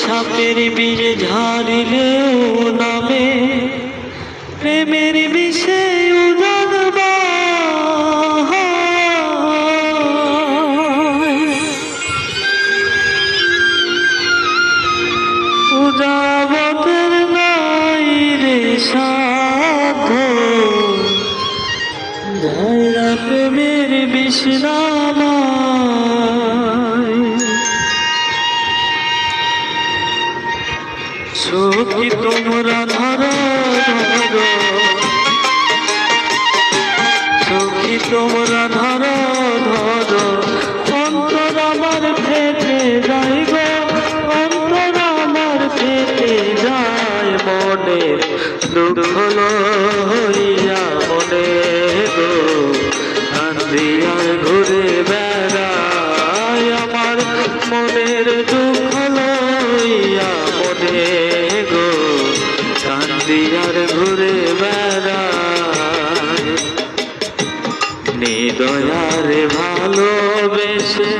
সাপের বিষ ঝাড়িলেও নামে প্রেমের বিষে উড়ান উড়াবতের নাই রে সাধ্য ধারা প্রেমের বিষ নামায়। সখী তোমরা ধরো ধরো, সখী তোমরা ধরো ধরো, অন্তর আমার ফেটে যায় গো, অন্তর আমার ফেটে যায় মনে দুঃখ লইয়া মনে গো, আন্দিয়ার ঘুরে বেড়ায় আমার মনের দুঃখ লইয়া মনে গো, কান্দিয়ার ঘুরে বেড়ায়। নিদয়ারে ভালোবেসে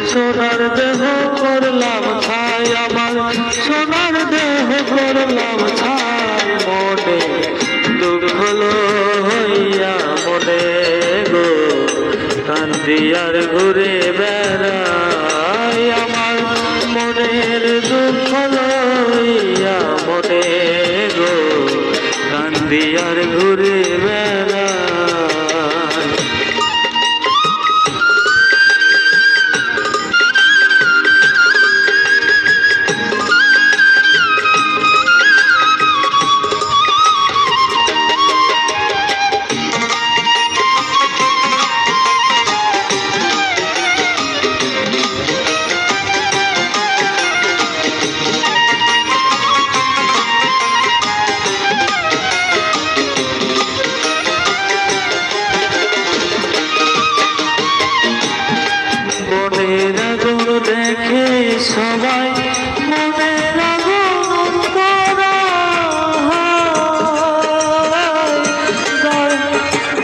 সোনার দেহ করলাম ছাই, আমার সোনার দেহ করলাম ছাই মনে দুঃখ লইয়া মনে গো, কান্দিয়ার ঘুরে বেড়ায় আমার মনের দুঃখ লইয়া মনে গো, কান্দিয়ার ঘুরে বেড়ায়। দেখে সবাই মনের আগুন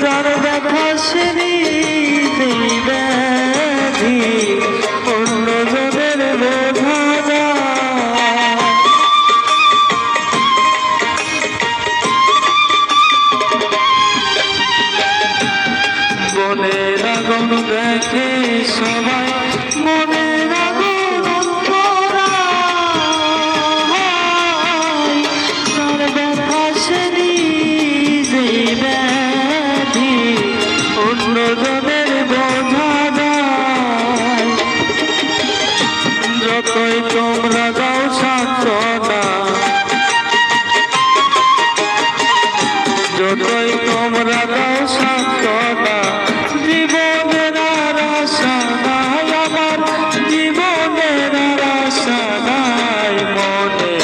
যার ব্যথা সেরি ব্যাধি অন্যজনের বোঝা মনের আগুন দেখে সবাই মনের আগুন তার ব্যথা সেরি ব্যাধি অন্যজনের বোঝা দেয়। যতই তোমরা দাও সান্ত্বনা, যতই তোমরা দাও সান্ত্বনা, জীবনের আর আশা নাই আমার, জীবনের আর আশা নাই মনে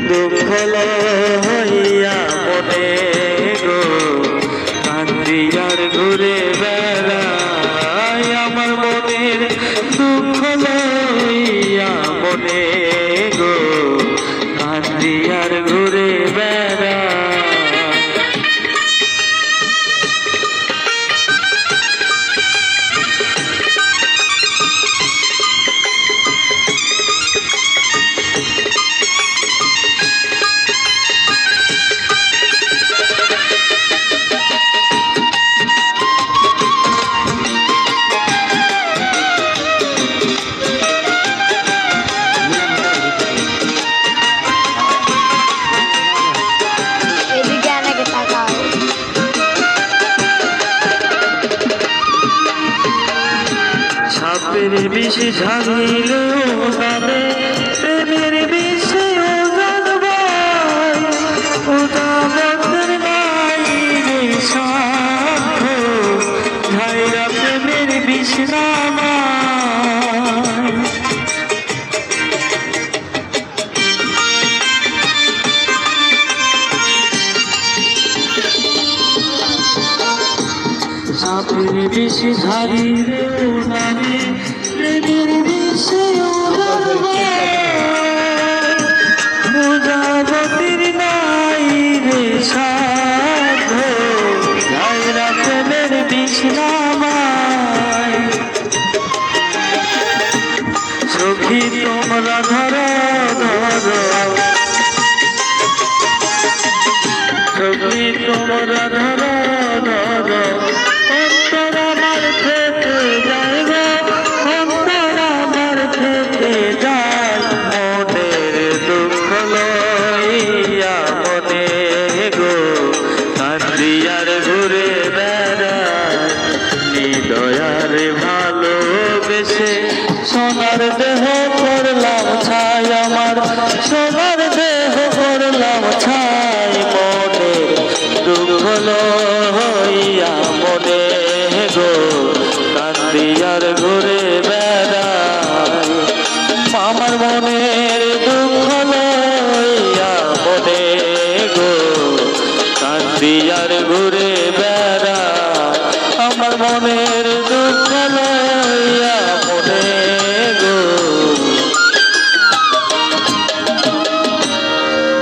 দুঃখ লইয়া মনে গো, কান্দিয়ার ঘুরে বেড়ায় আমার মনের দুঃখ লইয়া মনে গো, কান্দিয়ার ঘুরে বেড়ায়। সাপের বিষ ঝাড়িলেও নামে প্রেমের বিষে উদাবতের নাই রে সাধ্য ধাইরা প্রেমের বিষ নামায়। সাপের বিষ ঝাড়িলেও নামে প্রেমের বিষে উদাবতের নাই রে সাধ্য ধাইরা প্রেমের বিষ নামায়। দেখি তোমরা ধরো ধরো ছবি তোমরা ধরো ধরো অন্তর আমার থেকে যায় গো অন্তর আমার থেকে যায় মনের দুঃখ লইয়া মনে গো কান্দিয়ার ঘুরে বেড়ায় হৃদয়ার ভালোবেসে সোনার দেহ করলাম ছাই আমার সোনার দেহ করলাম ছাই মনে দুঃখ লইয়া মনে গো কান্দিয়ার ঘুরে বেড়ায় আমার মনের দুঃখ লইয়া মনে গো কান্দিয়ার ঘুরে